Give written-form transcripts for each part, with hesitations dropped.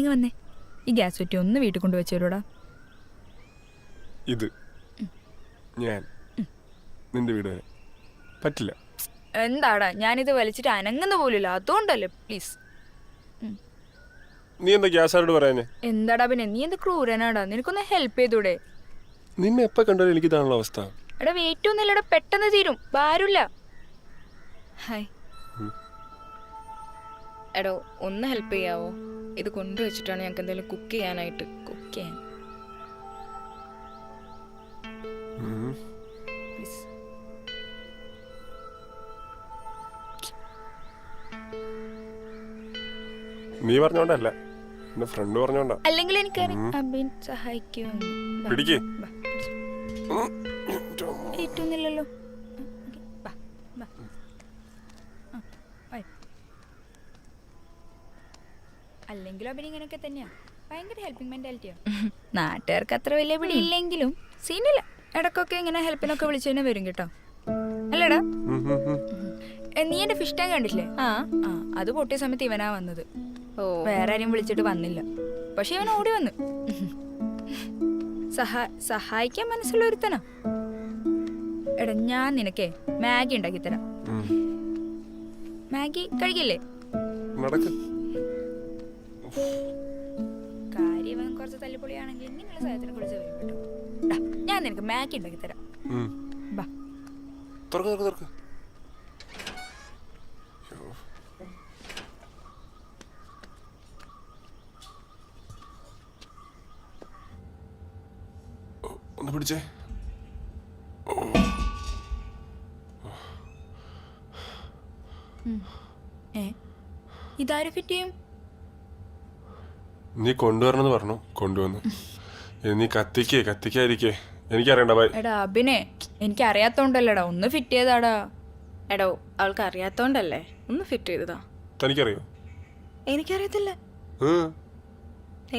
നിങ്ങൾ വന്നേ. ഈ ഗ്യാസ് കുറ്റി ഒന്ന് വീട്ടിൽ കൊണ്ടുവച്ചോടാ. ഇത് ഞാൻ നിന്റെ വീട് വരെ പറ്റില്ല. എന്താടാ ഞാനിത് വലിച്ചിട്ട് അനങ്ങുന്ന പോലില്ല, അതുകൊണ്ടല്ലേ. പ്ലീസ്. നീ എന്താ ഗ്യാസാരോട് പറയാഞ്ഞേ? എന്താടാ പിന്നെ നീ എന്ത് ക്രൂരനാടാ, നിനക്കൊന്ന് ഹെൽപ്പ് ചെയ്തൂടെ? നിന്നെ എപ്പോ കണ്ടാലും എനിക്ക് ഇതാണല്ലോ അവസ്ഥ. എടാ വെയിറ്റ് ഒന്നുമില്ലടാ, പെട്ടെന്ന് തീരും, ഭാരമില്ല. ഹായ് എടോ ഒന്ന് ഹെൽപ്പ് ചെയ്യാവോ? ഇത് കൊണ്ടുവച്ചിട്ടാണ് ഞങ്ങൾക്ക് എന്തെങ്കിലും കുക്ക് ചെയ്യാനായിട്ട്. കുക്ക് ചെയ്യാൻ പ്ലീസ്. നീ പറഞ്ഞോണ്ടല്ല, എന്റെ ഫ്രണ്ട് പറഞ്ഞോണ്ടാ. അല്ലെങ്കിൽ എനിക്കറിയാം അബിൻ സഹായിക്കുമെന്ന്. പിടിക്ക്. ഏറ്റൊന്നുമില്ലല്ലോ. അല്ലെങ്കിലും അബിൻ ഇങ്ങനെയൊക്കെ തന്നെയാ, ഭയങ്കര ഹെൽപ്പിംഗ് മെന്റാലിറ്റിയാ. നാട്ടുകാർക്ക് അത്ര വലിയ പിടിയില്ലെങ്കിലും സീനില്ല, ഇടക്കൊക്കെ ഇങ്ങനെ ഹെൽപ്പിനൊക്കെ വിളിച്ചു തന്നെ വരും കേട്ടോ. അല്ലടാ നീ എന്റെ ഫിഷ് ടാങ്ക് കണ്ടില്ലേ? ആ അത് പൊട്ടിയ സമയത്ത് ഇവനാ വന്നത്. വേറെ ആരെയും വിളിച്ചിട്ട് വന്നില്ല, പക്ഷെ ഇവൻ ഓടി വന്നു. സഹായിക്കാൻ മനസ്സുള്ള ഒരുത്തനാ. എടാ ഞാൻ നിനക്കേ മാഗി ഉണ്ടാക്കി തരാം. മാഗി കഴിക്കില്ലേ? കാര്യം കുറച്ച് തല്ലിപ്പൊളിയാണെങ്കിൽ ഇങ്ങനെയുള്ള സാധനത്തിനെ കുറിച്ച് വരും കേട്ടോ. ഞാൻ നിനക്ക് മാഗി ഉണ്ടാക്കി തരാം. ഒന്ന് പിടിച്ചേ. ഇതാര് ഫിറ്റ് ചെയ്യും? നീ കൊണ്ടുവരണമെന്ന് പറഞ്ഞു, കൊണ്ടുവന്നു. നീ കത്തിക്കാതിരിക്കേ, എനിക്കറിയണ്ട. ബൈ. എടാ അബിനെ എനിക്ക് അറിയാത്തോണ്ടല്ലേടാ, ഒന്ന് ഫിറ്റ് ചെയ്താടാ. എടോ അവൾക്ക് അറിയാത്തോണ്ടല്ലേ ഒന്ന് ഫിറ്റ് ചെയ്തതാ. തനിക്കറിയോ? എനിക്കറിയത്തില്ല,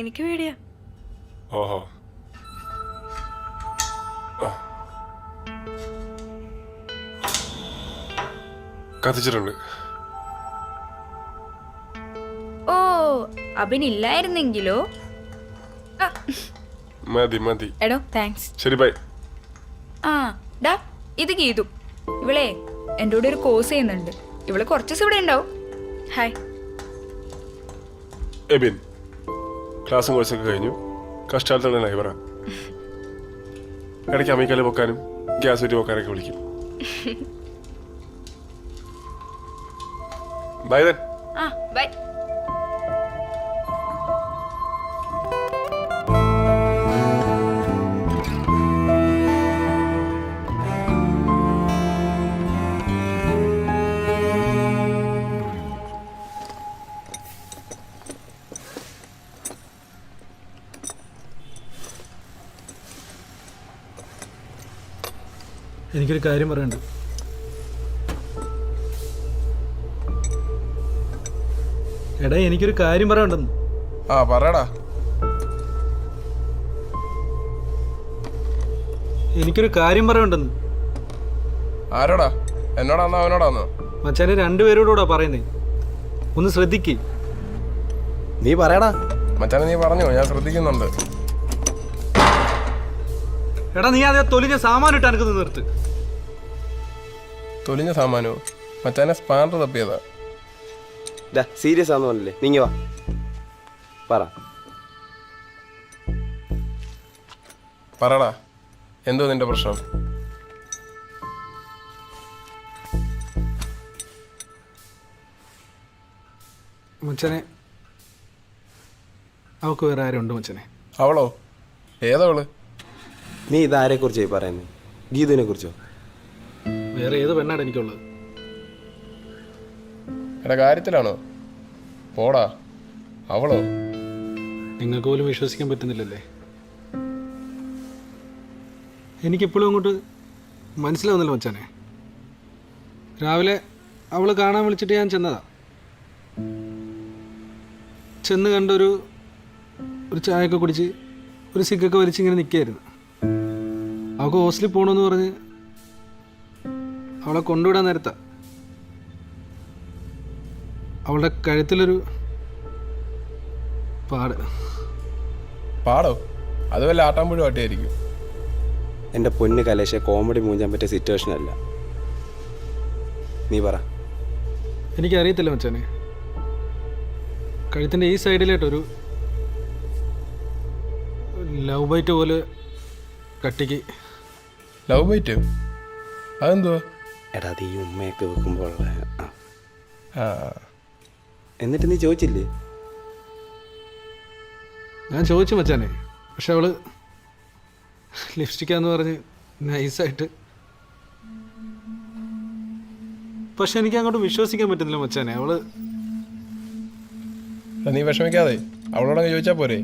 എനിക്ക് പേടിയാ. ഓഹോ. കത്തിച്ചിട്ടുണ്ട്. ഓ അബിനില്ലായിരുന്നെങ്കിലോ? മതി. എടോ താങ്ക്സ്. ശരി ബൈ. ആ ഡാ ഇത് ഗീതു. ഇവളെ എൻ്റെ കൂടെ ഒരു കോഴ്സ് ചെയ്യുന്നുണ്ട്. ഇവള് കുറച്ച് ദിവസം ഇവിടെ ഉണ്ടാവും. ഹായ്. എബിൻ ക്ലാസ്സും കോഴ്സൊക്കെ കഴിഞ്ഞു, കഷ്ടാലത്തുള്ള നൈബറാ. ഇടയ്ക്ക് അമ്മിക്കല്ല് പൊക്കാനും ഗ്യാസ് കുറ്റി പൊക്കാനൊക്കെ വിളിക്കും. Bye then. ആ ബൈ. എനിക്കൊരു കാര്യം പറയണ്ട്. എടാ എനിക്കൊരു കാര്യം പറയണ്ടെന്ന്. ആ പറയടാ. എനിക്കൊരു കാര്യം പറയണ്ടെന്ന്. ആരോടാ? എന്നോടാന്നോ അവനോടാന്നോ? മച്ചാനെ രണ്ടുപേരോടാ പറയുന്നേ, ഒന്ന് ശ്രദ്ധിക്ക്. നീ പറയടാ. മച്ചാനെ നീ പറഞ്ഞോ, ഞാൻ ശ്രദ്ധിക്കുന്നുണ്ട്. എടാ നീ അതേ തൊലിഞ്ഞ സാമാനം ഇട്ട് എനിക്ക് നിർത്ത്. തൊലിഞ്ഞ സാമാനോ? മച്ചാനെ സ്പാനർ തപ്പിയതാ. സീരിയസ് ആണെന്ന് പറഞ്ഞില്ലേ, നീങ്ങി വാ പറടാ, എന്തോ നിന്റെ പ്രശ്നം? മച്ചാനെ അവൾക്ക് വേറെ ആരും ഉണ്ട് മച്ചാനെ. അവളോ? ഏതവള്? നീ ഇതാരെ കുറിച്ചായി പറയുന്നത്? ഗീതുവിനെ കുറിച്ചോ? വേറെ ഏത് പെണ്ണാണ് എനിക്കുള്ളത്? എടാ കാര്യത്തിലാണോ? പോടാ. അവളോ? നിങ്ങൾക്ക് പോലും വിശ്വസിക്കാൻ പറ്റുന്നില്ലല്ലേ? എനിക്കെപ്പോഴും അങ്ങോട്ട് മനസ്സിലാവുന്നില്ല മച്ചാനെ. രാവിലെ അവൾ കാണാൻ വിളിച്ചിട്ട് ഞാൻ ചെന്നതാ. ചെന്ന് കണ്ടൊരു ചായയൊക്കെ കുടിച്ച് ഒരു സിഗൊക്കെ വലിച്ചിങ്ങനെ നിൽക്കുകയായിരുന്നു. അവൾക്ക് ഹോസ്റ്റലിൽ പോകണമെന്ന് പറഞ്ഞ് അവളെ കൊണ്ടുവിടാൻ നേരത്താ അവളുടെ കഴുത്തിലൊരു പാട്. പാടോ? അത് വല്ല ആട്ടാമ്പുഴ ആട്ടിയായിരിക്കും. എൻ്റെ പൊന്ന് കലേശ കോമഡി മൂഞ്ചാൻ പറ്റിയ സിറ്റുവേഷൻ അല്ല. നീ പറ. എനിക്കറിയത്തില്ല മച്ചാനെ. കഴുത്തിൻ്റെ ഈ സൈഡിലായിട്ടൊരു ലവ് ബൈറ്റ് പോലെ കട്ടിക്ക്. Love bite? അതെന്തുവാ? എടാ അത് ഈ ഉമ്മയൊക്കെ വെക്കുമ്പോൾ ആ, എന്നിട്ട് നീ ചോദിച്ചില്ലേ? ഞാൻ ചോദിച്ചു മച്ചാനെ, പക്ഷെ അവള് ലിപ്സ്റ്റിക്കാന്ന് പറഞ്ഞ് നൈസായിട്ട്. പക്ഷെ എനിക്ക് അങ്ങോട്ട് വിശ്വസിക്കാൻ പറ്റുന്നില്ല മച്ചാനെ. അവള് നീ വിഷമിക്കാതെ അവളോടങ്ങ് ചോദിച്ചാൽ പോരെ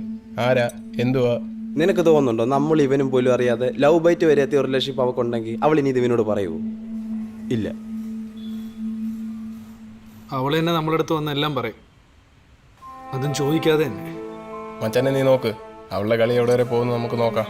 ആരാ എന്തുവാ. നിനക്ക് തോന്നുന്നുണ്ടോ നമ്മൾ ഇവനും പോലും അറിയാതെ ലവ് ബൈറ്റ് വരെ എത്തിയ ഒരു റിലേഷൻഷിപ്പ് അവൾക്കുണ്ടെങ്കിൽ അവൾ ഇനി ഇത് ഇവനോട് പറയുമോ? ഇല്ല. അവൾ തന്നെ നമ്മളടുത്ത് വന്ന് എല്ലാം പറയും, അതും ചോദിക്കാതെ തന്നെ. മച്ചാനെ നീ നോക്ക്, അവളുടെ കളി എവിടെ വരെ പോകുന്നു നമുക്ക് നോക്കാം.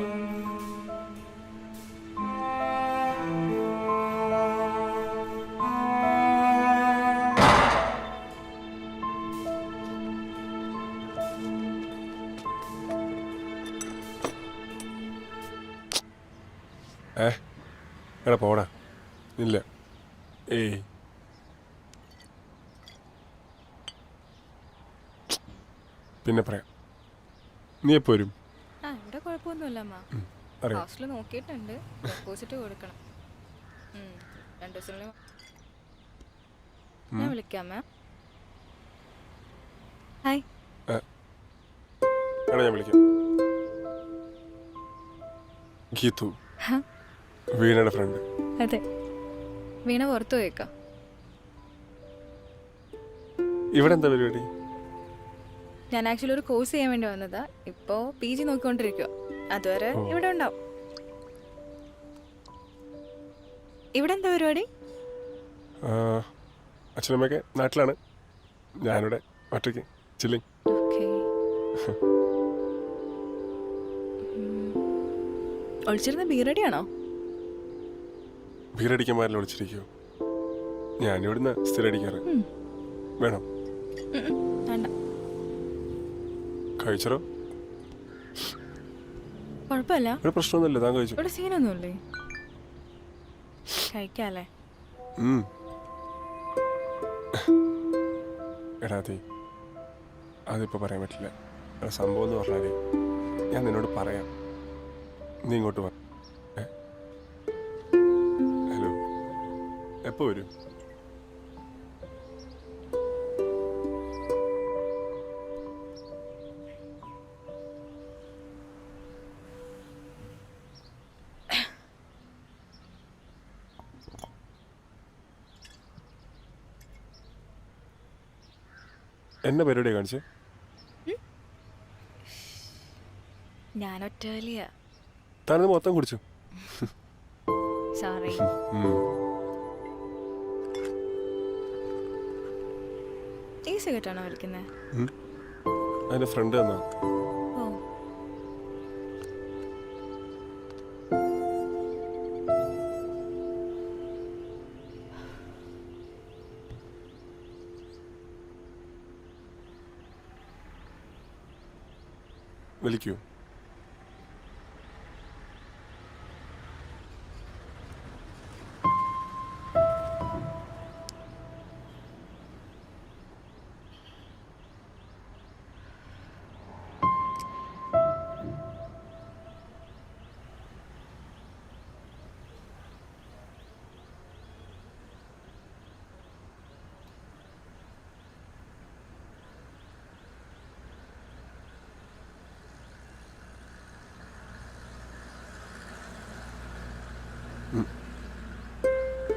എടാ പോടാ. ഇല്ല. ഏയ് പിന്നെ പറയാം. നീ എപ്പോ വരും? ആ ഇവിടെ കുഴപ്പമൊന്നുമില്ല അമ്മ. അറിയാം. ഹോസ്റ്റലിൽ നോക്കിയിട്ടുണ്ട്, ഡെപ്പോസിറ്റ് കൊടുക്കണം. 2 ദിവസത്തിനുള്ളിൽ ഞാൻ വിളിക്കാം അമ്മ. ഹായ്. എടാ ഞാൻ വിളിക്കാം. ഗീതു, വീണയുടെ ഫ്രണ്ട്. അതെ, വീണ പുറത്തു പോയേക്കാം. ഇവിടെ എന്താ പരിപാടി? ഞാൻ ആക്ച്വലി ഒരു കോഴ്സ് ചെയ്യാൻ വേണ്ടി വന്നതാ. ഇപ്പോൾ PG നോക്കിക്കൊണ്ടിരിക്കുക. അതുവരെ ഇവിടെ ഉണ്ടാവും. ഇവിടെ എന്താ പരിപാടി? അച്ഛനമ്മയൊക്കെ നാട്ടിലാണ്, ഞാനിവിടെ ഒറ്റയ്ക്ക് ചില്ലിങ്. ഓക്കെ. ഒളിച്ചിരുന്ന ബീറടിയാണോ? ബീറടിക്കാന്മാരിൽ ഒളിച്ചിരിക്കുമോ? ഞാനിവിടുന്ന് സ്ഥിരം അടിക്കാറ്. വേണം? വേണ്ട. കഴിച്ചോ? കുഴപ്പമില്ല, ഒരു പ്രശ്നമൊന്നുമില്ല. താൻ കഴിച്ചു? ഇവിടെ സീനൊന്നുമില്ലേ? കഴിക്കാല്ലേ? എടാ അതിപ്പോൾ പറയാൻ പറ്റില്ല. സംഭവം എന്ന് പറഞ്ഞാൽ ഞാൻ നിന്നോട് പറയാം, നീ ഇങ്ങോട്ട് വാ. ഹലോ, എപ്പോൾ വരും? എന്നെ പരിപാടിയാണ് കാണിച്ചേ? ഞാൻ ഒറ്റ വലിയ താനത് മൊത്തം കുടിച്ചു. സോറി. ഈ സിഗരറ്റാണോ വലിക്കുന്നത്? അതിൻ്റെ ഫ്രണ്ട് തന്നാ. ഓ, വലിക്കൂ.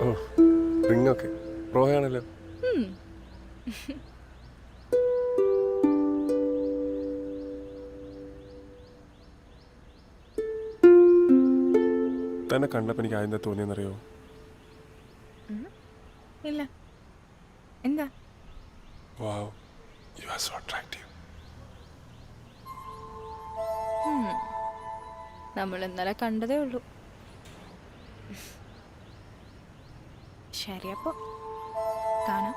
ഓ, റിങ്ങൊക്കെ പ്രോയാണല്ലോ. തന്നെ കണ്ടപ്പോൾ എനിക്ക് ആദ്യം തോന്നിയെന്നറിയോ? ഇല്ല. എന്താ? Wow, you are so attractive. നമ്മൾ ഇന്നലെ കണ്ടതേ ഉള്ളൂ. ശരി, അപ്പോൾ കാണാം.